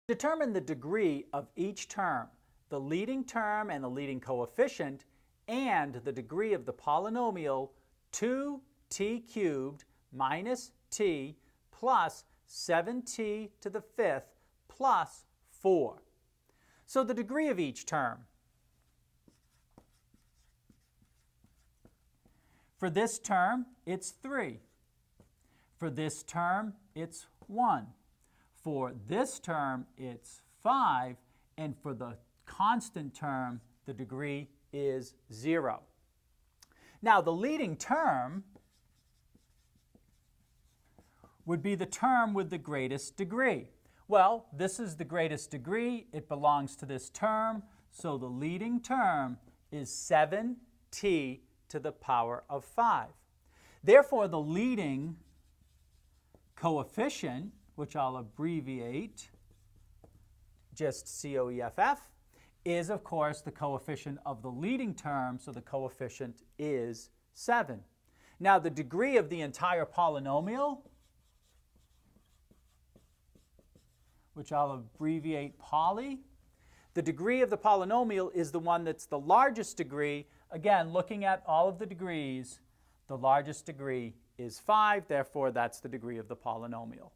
Determine the degree of each term, the leading term and the leading coefficient, and the degree of the polynomial 2t cubed minus t plus 7t to the fifth plus 4. So the degree of each term. For this term, it's 3. For this term, it's 1. For this term, it's 5. And for the constant term, the degree is 0. Now, the leading term would be the term with the greatest degree. Well, this is the greatest degree. It belongs to this term. So the leading term is 7t to the power of 5. Therefore, the leading coefficient, which I'll abbreviate just COEFF, is, of course, the coefficient of the leading term, so the coefficient is 7. Now, the degree of the entire polynomial, which I'll abbreviate poly, the degree of the polynomial is the one that's the largest degree. Again, looking at all of the degrees, the largest degree is 5, therefore that's the degree of the polynomial.